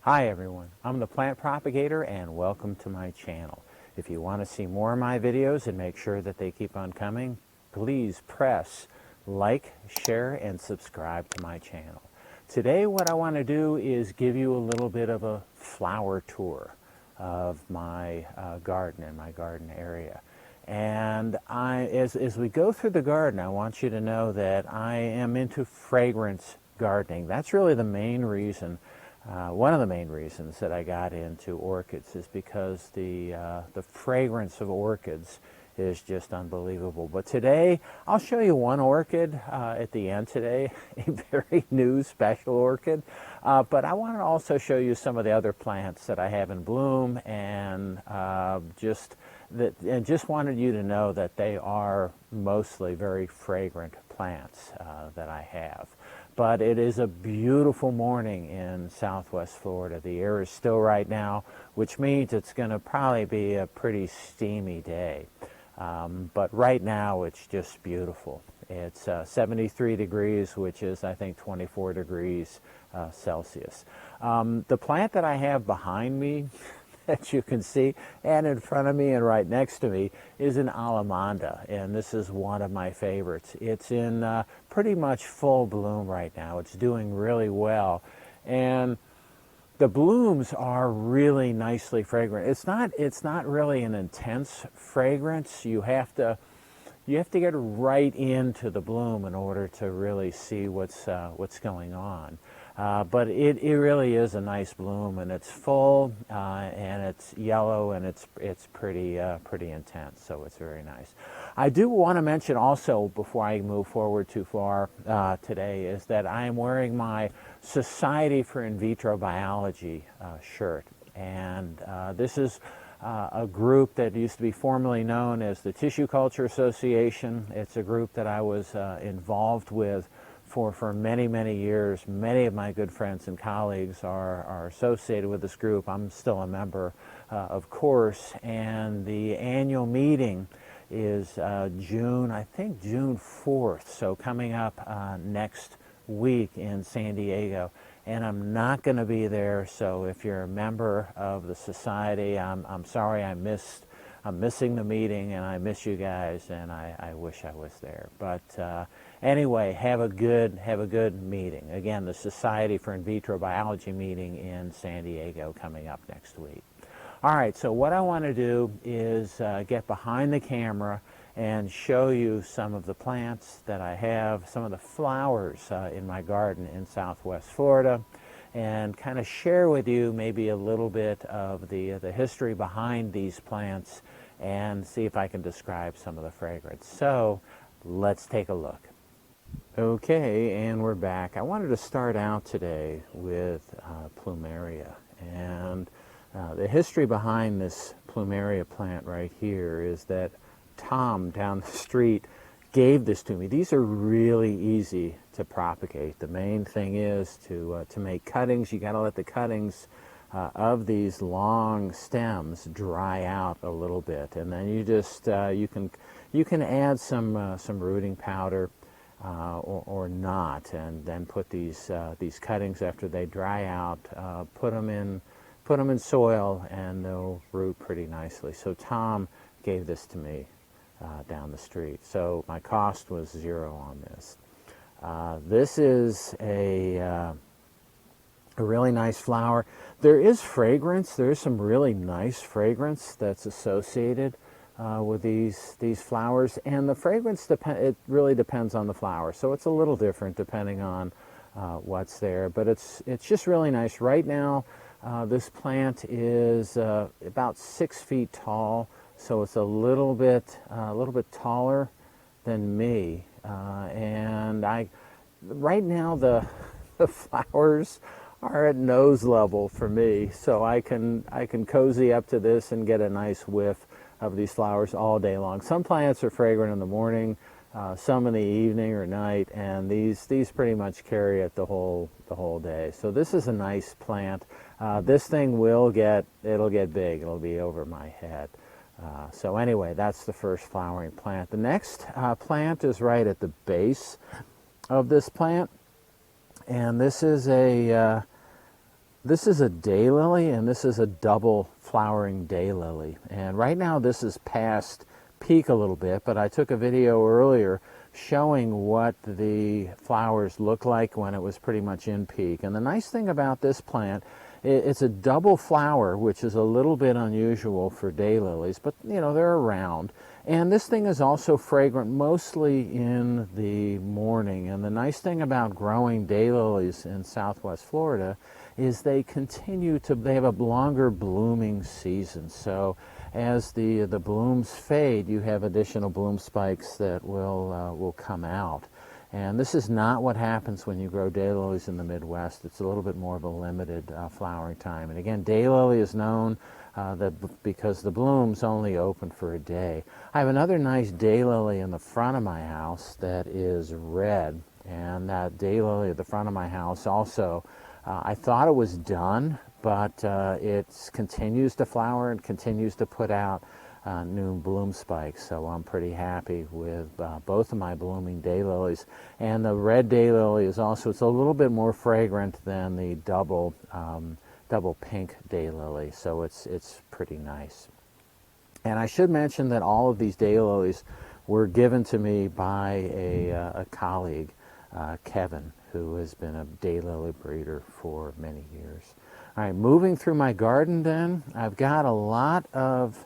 Hi everyone, I'm the Plant Propagator and welcome to my channel. If you want to see more of my videos and make sure that they keep on coming, please press like, share, and subscribe to my channel. Today what I want to do is give you a little bit of a flower tour of my garden and my garden area. And as we go through the garden, I want you to know that I am into fragrance gardening. That's really the main reason. One of the main reasons that I got into orchids is because the fragrance of orchids is just unbelievable. But today, I'll show you one orchid at the end today, a very new special orchid. But I want to also show you some of the other plants that I have in bloom, and just wanted you to know that they are mostly very fragrant plants that I have. But it is a beautiful morning in Southwest Florida. The air is still right now, which means it's going to probably be a pretty steamy day. But right now it's just beautiful. It's 73 degrees, which is I think 24 degrees Celsius. The plant that I have behind me that you can see, and in front of me and right next to me, is an Allamanda, and this is one of my favorites. It's in pretty much full bloom right now. It's doing really well, and the blooms are really nicely fragrant. It's not really an intense fragrance. You have to get right into the bloom in order to really see what's going on. But it really is a nice bloom, and it's full, and it's yellow, and it's pretty intense, so it's very nice. I do want to mention also, before I move forward too far today, is that I am wearing my Society for In Vitro Biology shirt, and this is a group that used to be formerly known as the Tissue Culture Association. It's a group that I was involved with for many, many years. Many of my good friends and colleagues are associated with this group. I'm still a member, of course, and the annual meeting is June 4th, so coming up next week in San Diego. And I'm not going to be there, so if you're a member of the society, I'm sorry I'm missing the meeting, and I miss you guys, and I wish I was there. But anyway, have a good meeting. Again, the Society for In Vitro Biology meeting in San Diego coming up next week. All right, so what I want to do is get behind the camera and show you some of the plants that I have, some of the flowers in my garden in Southwest Florida, and kind of share with you maybe a little bit of the history behind these plants and see if I can describe some of the fragrance. So let's take a look. Okay, and we're back. I wanted to start out today with Plumeria, and the history behind this Plumeria plant right here is that Tom down the street gave this to me. These are really easy to propagate. The main thing is to make cuttings. You got to let the cuttings of these long stems dry out a little bit, and then you just you can add some rooting powder or not, and then put these cuttings after they dry out. Put them in soil, and they'll root pretty nicely. So Tom gave this to me down the street. So my cost was $0 on this. This is a really nice flower. There is fragrance. There is some really nice fragrance that's associated with these flowers, and the fragrance it really depends on the flower. So it's a little different depending on what's there, but it's just really nice. Right now, this plant is about 6 feet tall. So it's a little bit taller than me, and right now the flowers are at nose level for me, so I can cozy up to this and get a nice whiff of these flowers all day long. Some plants are fragrant in the morning, some in the evening or night, and these pretty much carry it the whole day. So this is a nice plant. This thing it'll get big. It'll be over my head. So anyway, that's the first flowering plant. The next plant is right at the base of this plant, and this is a This is a daylily, and this is a double flowering daylily. And right now this is past peak a little bit, but I took a video earlier showing what the flowers look like when it was pretty much in peak. And the nice thing about this plant, it's a double flower, which is a little bit unusual for daylilies, but you know, they're around. And this thing is also fragrant mostly in the morning. And the nice thing about growing daylilies in Southwest Florida is they have a longer blooming season. So as the blooms fade, you have additional bloom spikes that will come out. And this is not what happens when you grow daylilies in the Midwest. It's a little bit more of a limited flowering time. And again, daylily is known because the blooms only open for a day. I have another nice daylily in the front of my house that is red. And that daylily at the front of my house also, I thought it was done, but it continues to flower and continues to put out new bloom spikes. So I'm pretty happy with both of my blooming daylilies. And the red daylily is also, it's a little bit more fragrant than the double pink daylily. So it's pretty nice. And I should mention that all of these daylilies were given to me by a colleague, Kevin, who has been a daylily breeder for many years. All right, moving through my garden then, I've got a lot of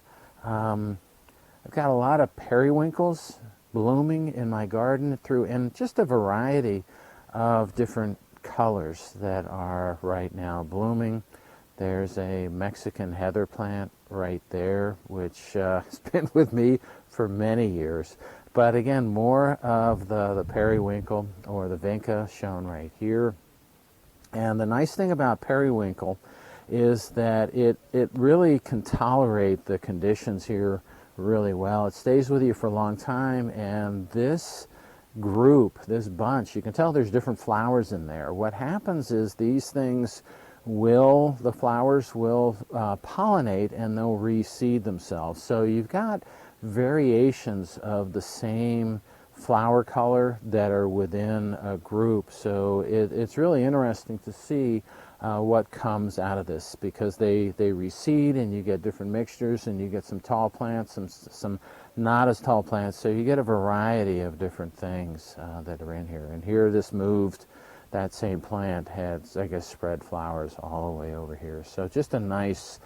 periwinkles blooming in my garden and just a variety of different colors that are right now blooming. There's a Mexican heather plant right there, which has been with me for many years. But again, more of the periwinkle or the vinca shown right here. And the nice thing about periwinkle is that it really can tolerate the conditions here really well. It stays with you for a long time, and this group, this bunch, you can tell there's different flowers in there. What happens is these things the flowers will pollinate and they'll reseed themselves. So you've got variations of the same flower color that are within a group. So it's really interesting to see what comes out of this, because they reseed and you get different mixtures, and you get some tall plants and some not as tall plants. So you get a variety of different things that are in here. And here that same plant had, I guess, spread flowers all the way over here. So just a nice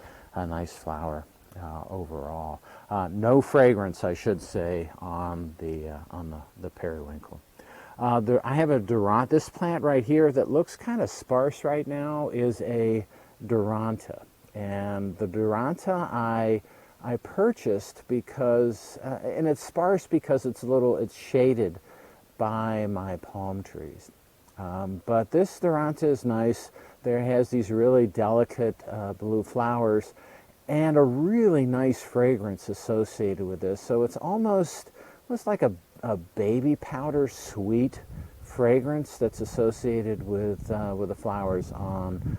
flower overall. No fragrance, I should say, on the periwinkle. I have a Duranta. This plant right here that looks kind of sparse right now is a Duranta. And the Duranta I purchased because, and it's sparse because it's shaded by my palm trees. But this Duranta is nice. There has these really delicate blue flowers and a really nice fragrance associated with this. So it's almost like a baby powder sweet fragrance that's associated with the flowers on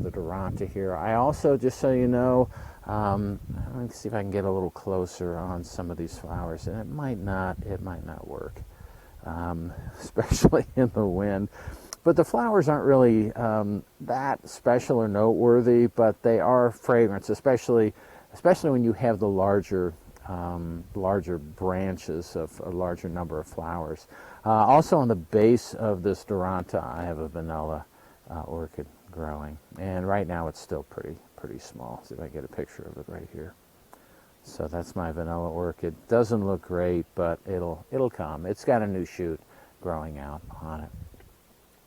the Duranta here. I also, just so you know, let me see if I can get a little closer on some of these flowers, and it might not work, especially in the wind. But the flowers aren't really that special or noteworthy, but they are fragrance, especially when you have the larger branches of a larger number of flowers. Also on the base of this Duranta, I have a vanilla orchid growing, and right now it's still pretty small. See if I get a picture of it right here. So that's my vanilla orchid. Doesn't look great, but it'll come. It's got a new shoot growing out on it.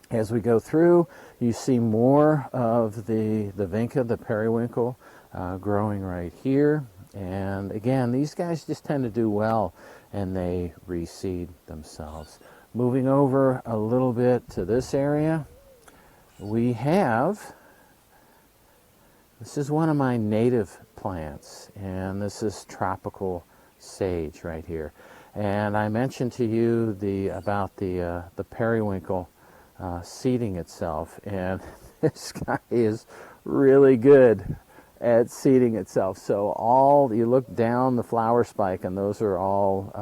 As we go through, you see more of the vinca, the periwinkle, growing right here. And again, these guys just tend to do well, and they reseed themselves. Moving over a little bit to this area, this is one of my native plants, and this is tropical sage right here. And I mentioned to you about the periwinkle seeding itself, and this guy is really good at seeding itself. So you look down the flower spike, and those are all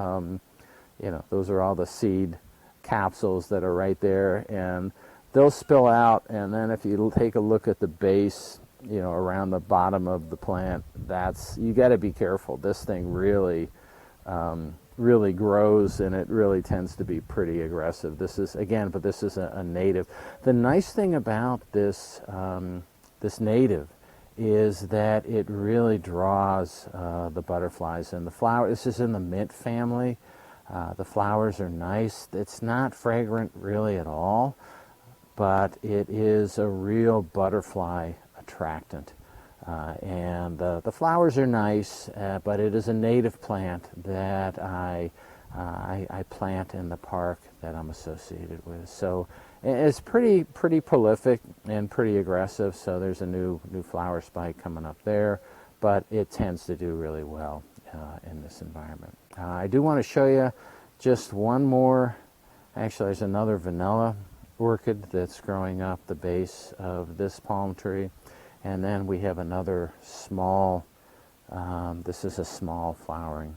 those are all the seed capsules that are right there, and they'll spill out, and then if you take a look at the base, you know, around the bottom of the plant, you got to be careful. This thing really really grows, and it really tends to be pretty aggressive. This is, again, but this is a native. The nice thing about this this native is that it really draws the butterflies and the flower. This is in the mint family. The flowers are nice. It's not fragrant really at all, but it is a real butterfly attractant. And the flowers are nice, but it is a native plant that I plant in the park that I'm associated with. So it's pretty prolific and pretty aggressive. So there's a new flower spike coming up there, but it tends to do really well in this environment. I do want to show you just one more. Actually, there's another vanilla orchid that's growing up the base of this palm tree. And then we have another small, this is a small flowering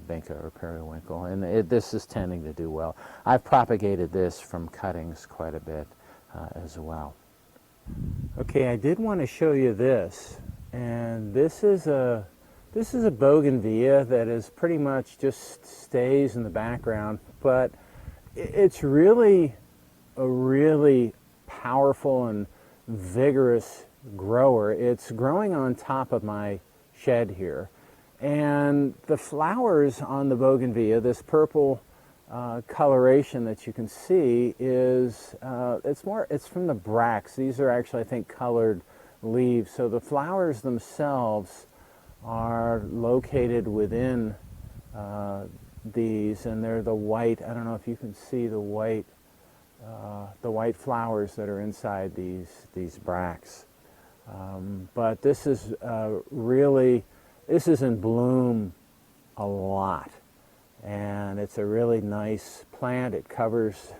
vinca or periwinkle, and this is tending to do well. I've propagated this from cuttings quite a bit as well. Okay, I did want to show you this, and this is a Bougainvillea that is pretty much just stays in the background, but it's really a really powerful and vigorous grower. It's growing on top of my shed here, and the flowers on the Bougainvillea, this purple coloration that you can see, is it's from the bracts. These are actually, I think, colored leaves. So the flowers themselves are located within these, and they're the white. I don't know if you can see the white flowers that are inside these bracts. But this is this is in bloom a lot, and it's a really nice plant. It covers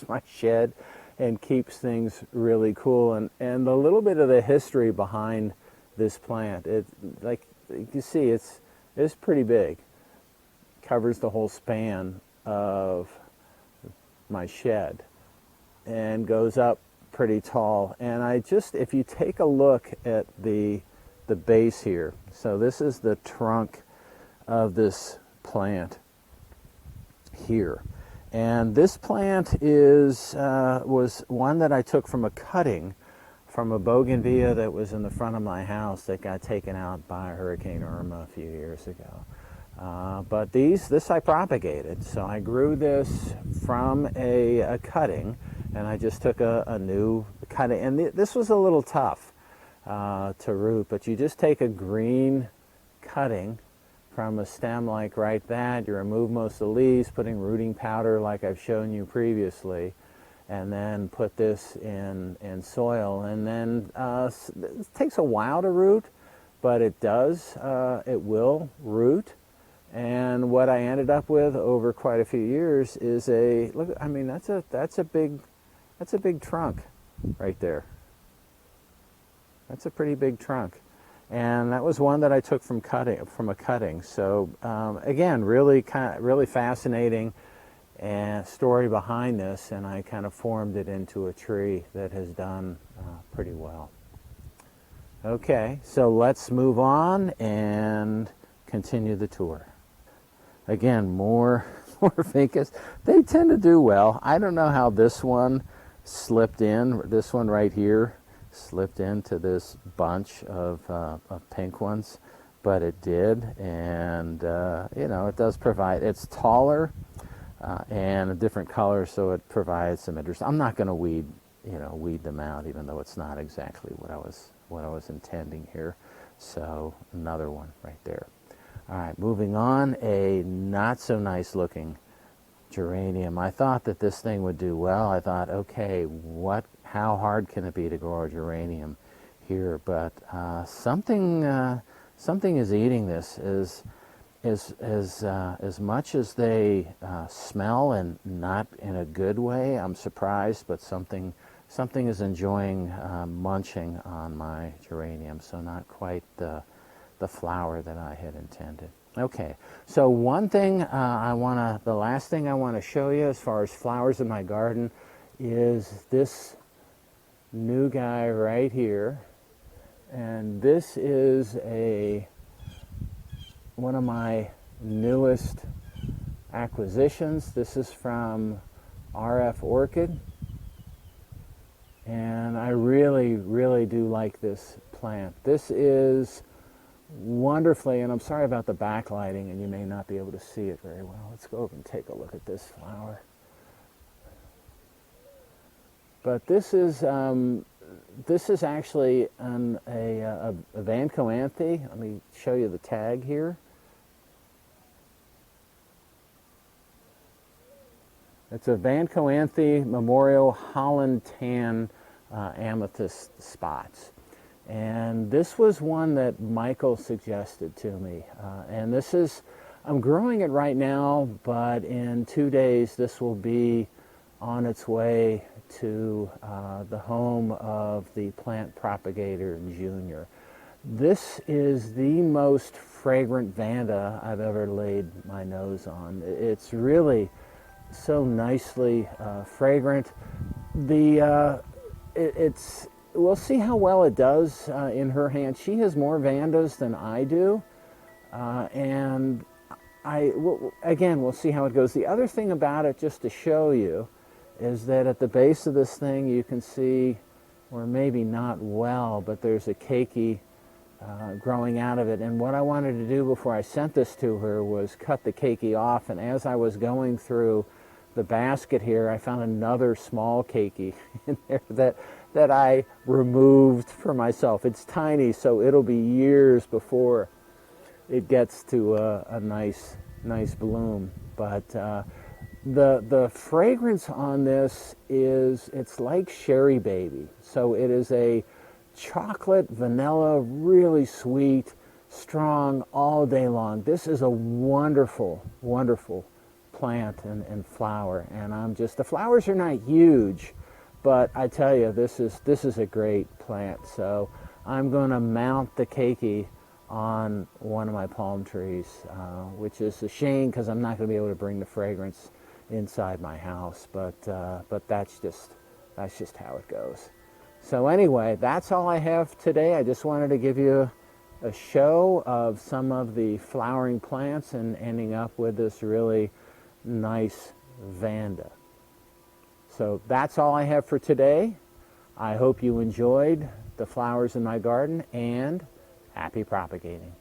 my shed and keeps things really cool. And a little bit of the history behind this plant, like you see, it's pretty big. Covers the whole span of my shed and goes up pretty tall. And if you take a look at the base here, so this is the trunk of this plant here, and this plant was one that I took from a cutting from a Bougainvillea that was in the front of my house that got taken out by Hurricane Irma a few years ago. But this I propagated, so I grew this from a cutting, and I just took a new cutting, and this was a little tough to root, but you just take a green cutting from a stem like that, you remove most of the leaves, putting rooting powder like I've shown you previously, and then put this in soil, and then it takes a while to root, but it does, it will root. And what I ended up with over quite a few years is look, I mean, that's a big trunk right there. That's a pretty big trunk. And that was one that I took from a cutting. So again, really fascinating story behind this, and I kind of formed it into a tree that has done pretty well. Okay, so let's move on and continue the tour. Again, more vincas. They tend to do well. I don't know how this one slipped in. This one right here slipped into this bunch of pink ones, but it did. And you know, it does provide. It's taller and a different color, so it provides some interest. I'm not going to weed them out, even though it's not exactly what I was intending here. So another one right there. All right, moving on, a not so nice looking geranium. I thought that this thing would do well. I thought, okay, how hard can it be to grow a geranium here? But something is eating this. As much as they smell, and not in a good way, I'm surprised, but something is enjoying munching on my geranium, so not quite the flower that I had intended. Okay, so one thing the last thing I want to show you as far as flowers in my garden is this new guy right here. And this is one of my newest acquisitions. This is from RF Orchid. And I really, really do like this plant. This is wonderfully, and I'm sorry about the backlighting and you may not be able to see it very well. Let's go over and take a look at this flower. But this is actually a vancoanthe. Let me show you the tag here. It's a vancoanthe Memorial Holland Tan amethyst spots. And this was one that Michael suggested to me. And this is, I'm growing it right now, but in 2 days this will be on its way to the home of the plant propagator Junior. This is the most fragrant Vanda I've ever laid my nose on. It's really so nicely fragrant. We'll see how well it does in her hand. She has more Vandas than I do, and again, we'll see how it goes. The other thing about it, just to show you, is that at the base of this thing you can see, or maybe not well, but there's a keiki growing out of it. And what I wanted to do before I sent this to her was cut the keiki off, and as I was going through the basket here, I found another small keiki in there that I removed for myself. It's tiny, so it'll be years before it gets to a nice bloom. But the fragrance on this is, it's like Sherry Baby. So it is a chocolate, vanilla, really sweet, strong all day long. This is a wonderful, wonderful plant and flower. And the flowers are not huge, but I tell you, this is a great plant. So I'm going to mount the keiki on one of my palm trees, which is a shame because I'm not going to be able to bring the fragrance inside my house. But that's just how it goes. So anyway, that's all I have today. I just wanted to give you a show of some of the flowering plants and ending up with this really nice Vanda. So that's all I have for today. I hope you enjoyed the flowers in my garden, and happy propagating.